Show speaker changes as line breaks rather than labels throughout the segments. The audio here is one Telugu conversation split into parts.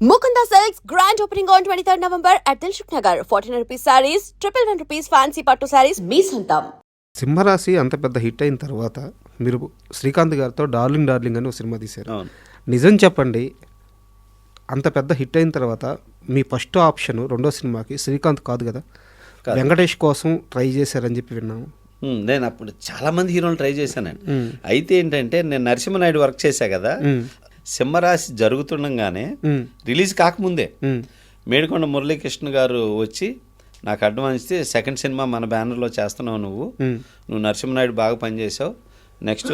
Mukunda Silks grand opening on 23rd November at Dilshuk Nagar. 1400 rupees sarees, 111 rupees fancy pattu sarees, మీ సొంతం.
సింహరాశి అంత పెద్ద హిట్ అయిన తర్వాత మీరు శ్రీకాంత్ గారితో డార్లింగ్ డార్లింగ్ అని ఒక సినిమా తీశారు. నిజం చెప్పండి, అంత పెద్ద హిట్ అయిన తర్వాత మీ ఫస్ట్ ఆప్షన్ రెండో సినిమాకి శ్రీకాంత్ కాదు కదా, వెంకటేష్ కోసం ట్రై చేశారని చెప్పి విన్నాము.
నేను అప్పుడు చాలా మంది హీరోలు ట్రై చేశానండి. అయితే ఏంటంటే నేను నరసింహనాయుడు వర్క్ చేశా కదా, సింహరాశి జరుగుతుండగానే రిలీజ్ కాకముందే మేడికొండ మురళీకృష్ణ గారు వచ్చి నాకు అడ్వాన్స్ ఇస్తే, సెకండ్ సినిమా మన బ్యానర్లో చేస్తున్నావు, నువ్వు నరసింహనాయుడు బాగా పనిచేసావు, నెక్స్ట్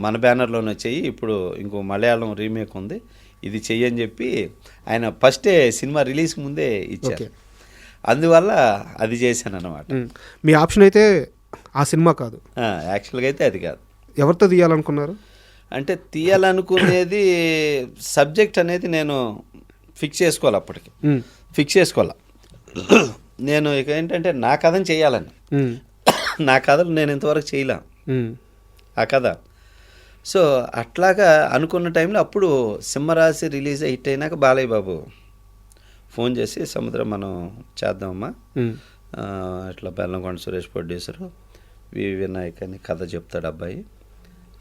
మన బ్యానర్లోనే చెయ్యి, ఇప్పుడు ఇంకో మలయాళం రీమేక్ ఉంది, ఇది చెయ్యి అని చెప్పి ఆయన ఫస్టే సినిమా రిలీజ్ ముందే ఇచ్చారు. అందువల్ల అది చేశాను అన్నమాట.
మీ ఆప్షన్ అయితే ఆ సినిమా కాదు,
యాక్చువల్గా అయితే అది కాదు.
ఎవరితో తీయాలనుకున్నారు?
అంటే తీయాలనుకునేది సబ్జెక్ట్ అనేది నేను ఫిక్స్ చేసుకోవాలి, అప్పటికి ఫిక్స్ చేసుకోవాలి. నేను ఇక ఏంటంటే నా కథను చేయాలని, నా కథలు నేను ఇంతవరకు చేయలే ఆ కథ. సో అట్లాగా అనుకున్న టైంలో అప్పుడు సింహరాశి రిలీజ్ హిట్ అయినాక బాలయ్య బాబు ఫోన్ చేసి, సముద్రం మనం చేద్దామమ్మా, ఇట్లా బెల్లంకొండ సురేష్ ప్రొడ్యూసరు, వినాయక్ అని కథ చెప్తాడు అబ్బాయి,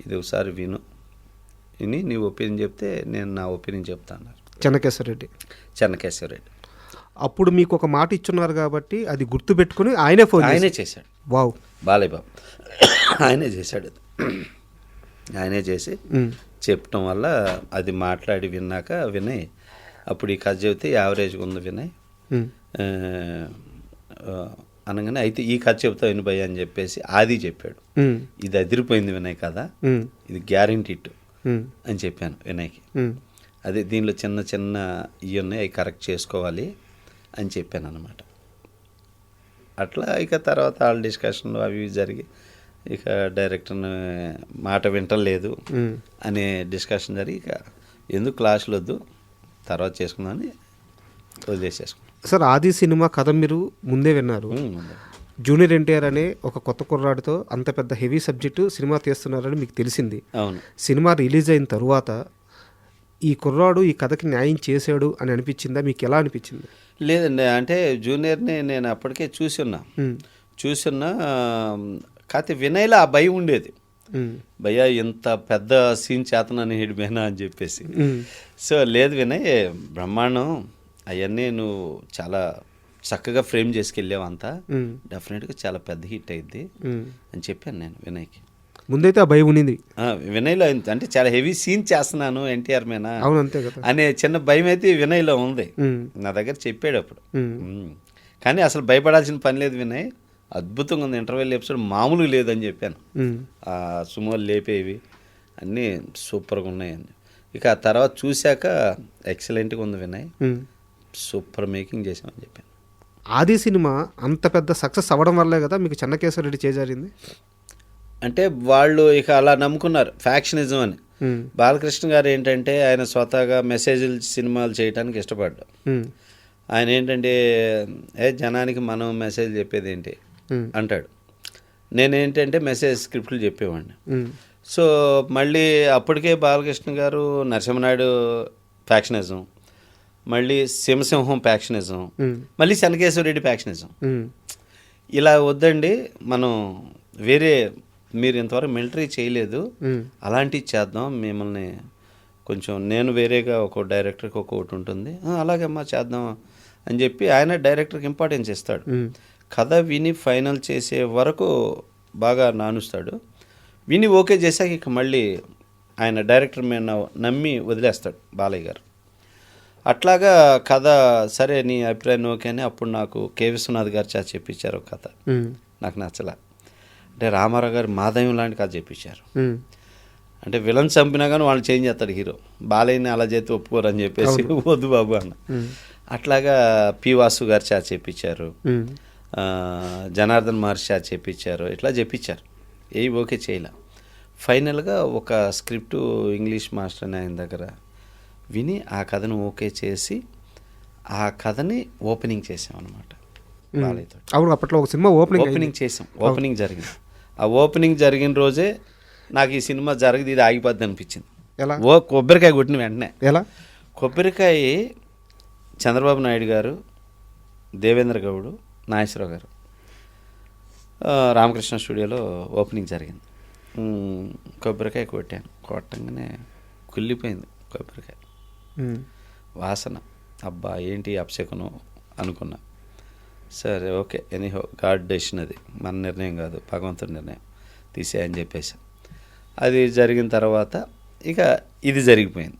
ఇది ఒకసారి విని నీ ఒపీనియన్ చెప్తే నేను నా ఒపీనియన్ చెప్తా అన్నారు. చెన్నకేశ్వరరెడ్డి
అప్పుడు మీకు ఒక మాట ఇచ్చున్నారు కాబట్టి అది గుర్తుపెట్టుకుని ఆయనే
చేశాడు.
వావ్,
బాలయ్య బాబు ఆయనే చేశాడు. ఆయనే చేసి చెప్పటం వల్ల అది మాట్లాడి విన్నాక వినయ్ అప్పుడు ఈ కథ చెబితే యావరేజ్గా ఉంది వినయ్ అనగానే, అయితే ఈ కథ చెబుతావు విని భయ్య అని చెప్పేసి ఆది చెప్పాడు, ఇది అదిరిపోయింది వినయ్ కదా, ఇది గ్యారెంటీ ఇట్టు అని చెప్పాను వినయ్కి. అదే దీనిలో చిన్న చిన్న ఇవి ఉన్నాయి, అవి కరెక్ట్ చేసుకోవాలి అని చెప్పాను అన్నమాట. అట్లా ఇక తర్వాత వాళ్ళ డిస్కషన్లు అవి జరిగి ఇక డైరెక్టర్ని మాట వింటలేదు అనే డిస్కషన్ జరిగి ఇక ఎందుకు క్లాసులు వద్దు తర్వాత చేసుకుందామని వదిలేసేసుకున్నాను.
సార్, ఆది సినిమా కథ మీరు ముందే విన్నారు. జూనియర్ ఎన్టీఆర్ అనే ఒక కొత్త కుర్రాడితో అంత పెద్ద హెవీ సబ్జెక్టు సినిమా తీస్తున్నారని మీకు తెలిసింది.
అవును.
సినిమా రిలీజ్ అయిన తరువాత ఈ కుర్రాడు ఈ కథకి న్యాయం చేశాడు అని అనిపించిందా? మీకు ఎలా అనిపించింది?
లేదండి, అంటే జూనియర్ని నేను అప్పటికే చూసున్నా, కాకపోతే వినయ్లో ఆ భయం ఉండేది, భయ్యా ఇంత పెద్ద సీన్ చేతనని హిడిపోయినా అని చెప్పేసి. సో లేదు వినయ్, బ్రహ్మాండం, అవన్నీ నువ్వు చాలా చక్కగా ఫ్రేమ్ చేసుకెళ్ళావు, అంతా డెఫినెట్గా చాలా పెద్ద హిట్ అయింది అని చెప్పాను నేను వినయ్కి.
ముందైతే ఆ భయం ఉండింది
వినయ్లో, అంటే చాలా హెవీ సీన్ చేస్తున్నాను ఎన్టీఆర్ మీద అనే చిన్న భయం అయితే వినయ్లో ఉంది. నా దగ్గర చెప్పాడు అప్పుడు. కానీ అసలు భయపడాల్సిన పని లేదు వినయ్, అద్భుతంగా ఉంది, ఇంటర్వెల్ ఎపిసోడ్ మామూలుగా లేదని చెప్పాను. ఆ సుమోలు లేపేవి అన్నీ సూపర్గా ఉన్నాయని. ఇక ఆ తర్వాత చూశాక ఎక్సలెంట్గా ఉంది వినయ్, సూపర్ మేకింగ్ చేసామని చెప్పాను.
ఆది సినిమా అంత పెద్ద సక్సెస్ అవ్వడం వల్లే కదా మీకు చెన్నకేశ్వరరెడ్డి చేజారింది.
అంటే వాళ్ళు ఇక అలా నమ్ముకున్నారు ఫ్యాక్షనిజం అని. బాలకృష్ణ గారు ఏంటంటే ఆయన స్వతహాగా మెసేజ్లు సినిమాలు చేయడానికి ఇష్టపడ్డాడు. ఆయన ఏంటంటే జనానికి మనం మెసేజ్ చెప్పేది ఏంటి అంటాడు, నేనేంటంటే మెసేజ్ స్క్రిప్ట్లు చెప్పేవాడిని. సో మళ్ళీ అప్పటికే బాలకృష్ణ గారు నరసింహనాయుడు ఫ్యాక్షనిజం, మళ్ళీ సింహసింహం ఫ్యాక్షనిజం, మళ్ళీ చెన్నకేశ్వరరెడ్డి ఫ్యాక్షనిజం. ఇలా వద్దండి, మనం వేరే, మీరు ఇంతవరకు మిలిటరీ చేయలేదు, అలాంటివి చేద్దాం, మిమ్మల్ని కొంచెం నేను వేరేగా ఒక డైరెక్టర్కి ఒకటి ఉంటుంది, అలాగే అమ్మా చేద్దాం అని చెప్పి ఆయన డైరెక్టర్కి ఇంపార్టెన్స్ ఇస్తాడు. కథ విని ఫైనల్ చేసే వరకు బాగా నానుస్తాడు. విని ఓకే చేశాక ఇక మళ్ళీ ఆయన డైరెక్టర్ మీద నమ్మి వదిలేస్తాడు బాలయ్య గారు. అట్లాగా కథ సరే నీ అభిప్రాయం ఓకే అని అప్పుడు నాకు కె విశ్వనాథ్ గారు చేత చెప్పించారు కథ. నాకు నచ్చలా, అంటే రామారావు గారు మాధవ్యం లాంటి కథ చెప్పించారు. అంటే విలన్ చంపినా కానీ వాళ్ళు చేంజ్ చేస్తాడు హీరో, బాలయ్యని అలా చేతి ఒప్పుకోరు అని చెప్పేసి వద్దు బాబు అన్న. అట్లాగా పి వాసు గారు చేత చెప్పించారు, జనార్దన్ మహర్షి చేత చెప్పించారు, ఇట్లా చెప్పించారు. ఏవి ఓకే చేయలే. ఫైనల్గా ఒక స్క్రిప్టు ఇంగ్లీష్ మాస్టర్ అని ఆయన దగ్గర విని ఆ కథను ఓకే చేసి ఆ కథని ఓపెనింగ్ చేసాం అనమాట బాలయ్యతో.
అవును, అప్పట్లో ఒక సినిమా ఓపెనింగ్
చేసాం. ఓపెనింగ్ జరిగింది. ఆ ఓపెనింగ్ జరిగిన రోజే నాకు ఈ సినిమా జరిగింది, ఇది ఆగిపోద్ది అనిపించింది.
ఎలా?
కొబ్బరికాయ కొట్టిన వెంటనే.
ఎలా?
కొబ్బరికాయ చంద్రబాబు నాయుడు గారు, దేవేంద్ర గౌడు, నాగేశ్వరరావు గారు రామకృష్ణ స్టూడియోలో ఓపెనింగ్ జరిగింది. కొబ్బరికాయ కొట్టాను. కొట్టంగానే కుళ్ళిపోయింది కొబ్బరికాయ వాసన. అబ్బా ఏంటి అప్సెకను అనుకున్నా. సరే ఓకే, ఎనీహో గాడ్ డెసిషన్, అది మన నిర్ణయం కాదు, భగవంతుడి నిర్ణయం, తీసేయని చెప్పేసి అది జరిగిన తర్వాత ఇక ఇది జరిగిపోయింది.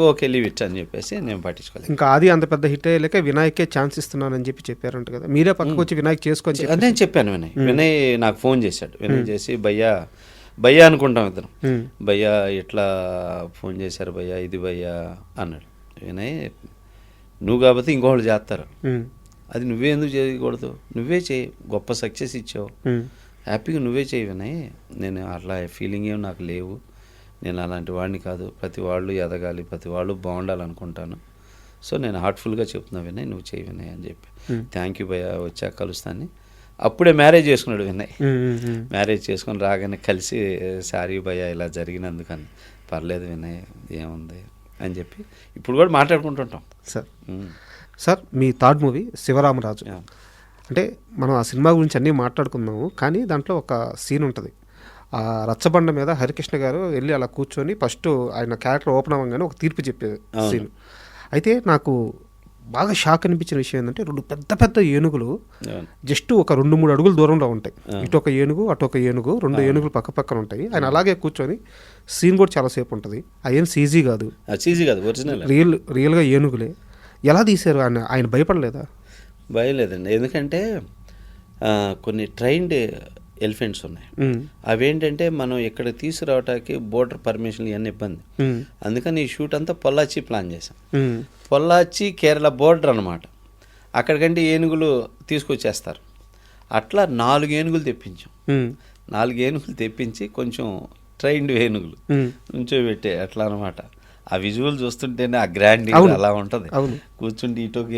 ఓకే లీవ్ ఇట్ అని చెప్పేసి నేను పట్టించుకోలేదు.
ఇంకా అది అంత పెద్ద హిట్ అయ్యేలేక వినాయకే ఛాన్స్ ఇస్తున్నానని చెప్పి చెప్పారంట కదా, మీరే పక్కకు వచ్చి వినాయక్ చేసుకొని
నేను చెప్పాను. వినయ్ నాకు ఫోన్ చేశాడు. వినయ్ చేసి భయ్యా అనుకుంటాం ఇద్దరం, భయ్యా ఇట్లా ఫోన్ చేశారు భయ్యా, ఇది భయ్యా అన్నాడు. వినయ్ నువ్వు కాబట్టి ఇంకోళ్ళు చేస్తారు, అది నువ్వే ఎందుకు చేయకూడదు, నువ్వే చేయి, గొప్ప సక్సెస్ ఇచ్చావు, హ్యాపీగా నువ్వే చేయి వినయ్, నేను అట్లా ఫీలింగ్ ఏమి నాకు లేవు, నేను అలాంటి వాడిని కాదు, ప్రతి వాళ్ళు ఎదగాలి, ప్రతి వాళ్ళు బాగుండాలనుకుంటాను, సో నేను హార్ట్ఫుల్గా చెప్తున్నా వినయ్, నువ్వు చేయి వినయ్ అని చెప్పి. థ్యాంక్ యూ భయ్యా, వచ్చాక కలుస్తాను. అప్పుడే మ్యారేజ్ చేసుకున్నాడు వినయ్. మ్యారేజ్ చేసుకొని రాగానే కలిసి సారీ భయ్యా ఇలా జరిగినందుకని. పర్లేదు వినయ్ ఏముంది అని చెప్పి ఇప్పుడు కూడా మాట్లాడుకుంటుంటాం.
సార్ మీ థర్డ్ మూవీ శివరామరాజు, అంటే మనం ఆ సినిమా గురించి అన్నీ మాట్లాడుకున్నాము, కానీ దాంట్లో ఒక సీన్ ఉంటుంది. ఆ రచ్చబండ మీద హరికృష్ణ గారు వెళ్ళి అలా కూర్చొని ఫస్ట్ ఆయన క్యారెక్టర్ ఓపెన్ అవ్వగానే ఒక తీర్పు చెప్పే సీన్. అయితే నాకు బాగా షాక్ అనిపించిన విషయం ఏంటంటే, రెండు పెద్ద పెద్ద ఏనుగులు జస్ట్ ఒక 2-3 అడుగుల దూరంలో ఉంటాయి. ఇటు ఒక ఏనుగు, అటు ఒక ఏనుగు, 2 ఏనుగులు పక్క పక్కన ఉంటాయి. ఆయన అలాగే కూర్చొని సీన్ కూడా చాలాసేపు ఉంటుంది. అదేం సీజీ కాదు, రియల్గా ఏనుగులే. ఎలా తీశారు? ఆయన భయపడలేదా?
భయలేదండి, ఎందుకంటే కొన్ని ట్రైన్డ్ ఎలిఫెంట్స్ ఉన్నాయి. అవేంటంటే మనం ఇక్కడ తీసుకురావటానికి బోర్డర్ పర్మిషన్ ఇవన్నీ ఇబ్బంది, అందుకని ఈ షూట్ అంతా పొల్లాచి ప్లాన్ చేసాం. పొల్లాచి కేరళ బోర్డర్ అనమాట. అక్కడికంటే ఏనుగులు తీసుకొచ్చేస్తారు. అట్లా 4 ఏనుగులు తెప్పించాం. 4 ఏనుగులు తెప్పించి కొంచెం ట్రైన్డ్ ఏనుగులు నుంచోబెట్టే అట్లా అనమాట. ఆ విజువల్ చూస్తుంటేనే ఆ గ్రాండింగ్ అలా ఉంటుంది. కూర్చుంటే ఇటొక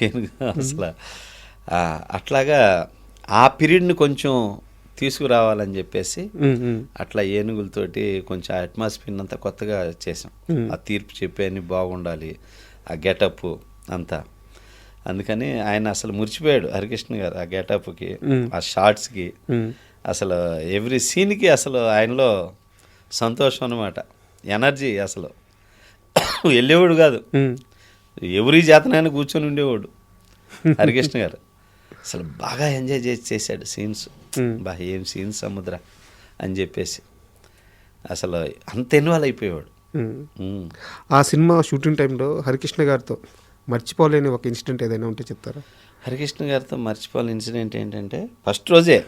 ఏనుగు అసలు అట్లాగా ఆ పీరియడ్ని కొంచెం తీసుకురావాలని చెప్పేసి అట్లా ఏనుగులతోటి కొంచెం ఆ అట్మాస్ఫియర్ అంతా కొత్తగా చేసాం. ఆ తీర్పు చెప్పే అన్ని బాగుండాలి, ఆ గెటప్ అంతా. అందుకని ఆయన అసలు మురిచిపోయాడు హరికృష్ణ గారు ఆ గెటప్కి, ఆ షార్ట్స్కి, అసలు ఎవ్రీ సీన్కి అసలు ఆయనలో సంతోషం అనమాట, ఎనర్జీ. అసలు వెళ్ళేవాడు కాదు, ఎవరి జాతనైనా కూర్చొని ఉండేవాడు హరికృష్ణ గారు. అసలు బాగా ఎంజాయ్ చేశాడు సీన్స్. బాగా ఏం సీన్స్ సముద్ర అని చెప్పేసి అసలు అంత ఇన్వాల్వ్ అయిపోయేవాడు.
ఆ సినిమా షూటింగ్ టైంలో హరికృష్ణ గారితో మర్చిపోలేని ఒక ఇన్సిడెంట్ ఏదైనా ఉంటే చెప్తారా?
హరికృష్ణ గారితో మర్చిపోలేని ఇన్సిడెంట్ ఏంటంటే, ఫస్ట్ రోజే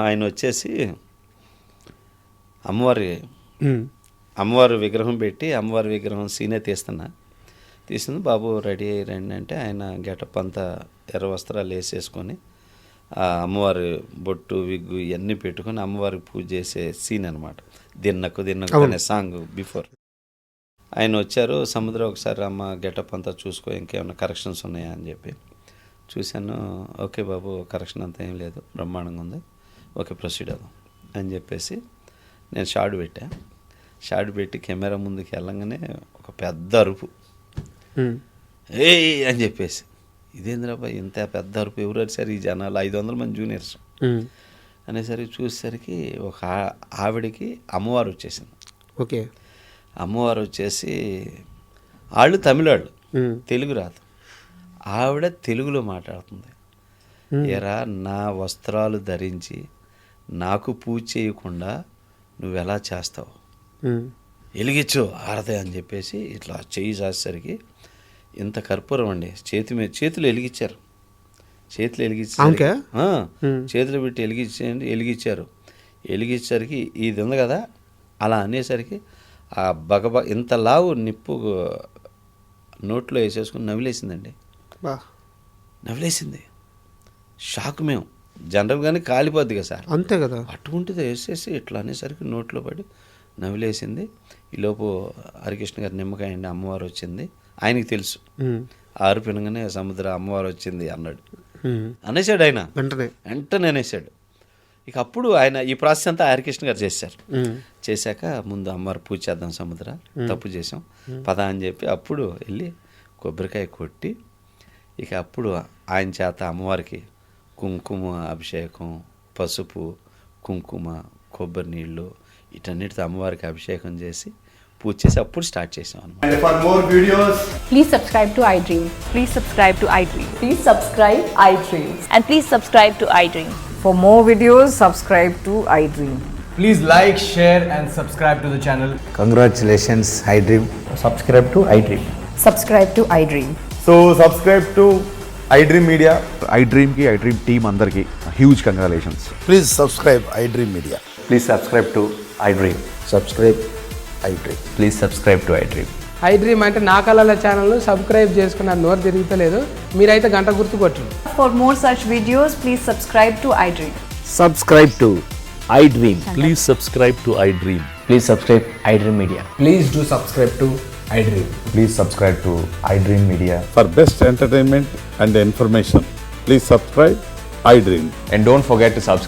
ఆయన వచ్చేసి అమ్మవారి విగ్రహం పెట్టి, అమ్మవారి విగ్రహం సీనే తీస్తుంది. బాబు రెడీ అయ్యి రండి అంటే ఆయన గెటప్ అంతా ఎర్ర వస్త్రాలు వేసేసుకొని ఆ అమ్మవారి బొట్టు విగ్గు ఇవన్నీ పెట్టుకొని అమ్మవారికి పూజ చేసే సీన్ అనమాట. దిన్నకు అనే సాంగ్ బిఫోర్ ఆయన వచ్చారు. సముద్రం ఒకసారి అమ్మ గెటప్ అంతా చూసుకో, ఇంకేమైనా కరెక్షన్స్ ఉన్నాయా అని చెప్పి చూశాను. ఓకే బాబు, కరెక్షన్ అంతా ఏం లేదు, బ్రహ్మాండంగా ఉంది, ఓకే ప్రొసీడ్ అవ్వం అని చెప్పేసి నేను షార్ట్ పెట్టి కెమెరా ముందుకు వెళ్ళంగానే ఒక పెద్ద అరుపు, ఏయ్ అని చెప్పేసి. ఇదేంద్రాబాయ్ ఇంత పెద్ద అరుపు ఎవరు అరిసారు? ఈ జనాలు 500 మంది జూనియర్స్ అనేసరికి చూసేసరికి ఒక ఆవిడకి అమ్మవారు వచ్చేసింది.
ఓకే,
అమ్మవారు వచ్చేసి వాళ్ళు తమిళాళ్ళు, తెలుగు రాదు. ఆవిడ తెలుగులో మాట్లాడుతుంది. ఎరా నా వస్త్రాలు ధరించి నాకు పూజ చేయకుండా నువ్వెలా చేస్తావు, వెలిగించు ఆరదే అని చెప్పేసి ఇట్లా చెయ్యి చేసేసరికి ఇంత కర్పూరం అండి చేతులు వెలిగించారు. చేతులు పెట్టి వెలిగించారు. వెలిగించేసరికి ఇది ఉంది కదా, అలా అనేసరికి ఆ ఇంత లావు నిప్పు నోట్లో వేసేసుకుని నవిలేసిందండి. నవిలేసింది. షాక్. మేము జనరల్గానే కాలిపోద్ది కదా సార్, అంతే కదా, అటువంటిది వేసేసి ఇట్లా అనేసరికి నోట్లో పడి నవిలేసింది. ఈలోపు హరికృష్ణ గారి నిమ్మకాయ అండి అమ్మవారు వచ్చింది. ఆయనకి తెలుసు, ఆరు పినగానే సముద్ర అమ్మవారు వచ్చింది అన్నాడు. అనేసాడు ఆయన వెంటనే అనేసాడు. ఇక అప్పుడు ఆయన ఈ ప్రాసెస్ అంతా హరికృష్ణ గారు చేశాక ముందు అమ్మవారు పూజ చేద్దాం సముద్ర, తప్పు చేసాం పద అని చెప్పి అప్పుడు వెళ్ళి కొబ్బరికాయ కొట్టి ఇక అప్పుడు ఆయన చేత అమ్మవారికి కుంకుమ అభిషేకం, పసుపు, కుంకుమ, కొబ్బరి నీళ్ళు వీటన్నిటితో అమ్మవారికి అభిషేకం చేసి పూజ చేసి అప్పుడు స్టార్ట్ చేసాం అన్నమాట.
And for more videos,
Please subscribe to iDream.
Please subscribe to iDream.
Please subscribe iDream.
And please subscribe to iDream.
For more videos, subscribe to iDream.
please like, share and subscribe to the channel.
Congratulations, iDream.
subscribe to iDream.
Subscribe to iDream.
So subscribe to iDream Media.
iDream की iDream team अंदर की huge congratulations.
Please subscribe iDream Media.
Please subscribe to iDream.
Subscribe iDream.
Please subscribe to iDream.
iDream అంటే నా కళల ఛానల్ సబ్స్క్రైబ్ చేసుకున్నారు, నోరు తిరుగుతలేదు, మీరైతే గంట గుర్తు కొట్టండి.
For more such videos, please subscribe to iDream.
Subscribe to iDream.
Please subscribe to iDream.
Please subscribe iDream Media.
Please do subscribe to iDream.
Please subscribe to iDream Media.
For best entertainment and information, please subscribe iDream.
And don't forget to subscribe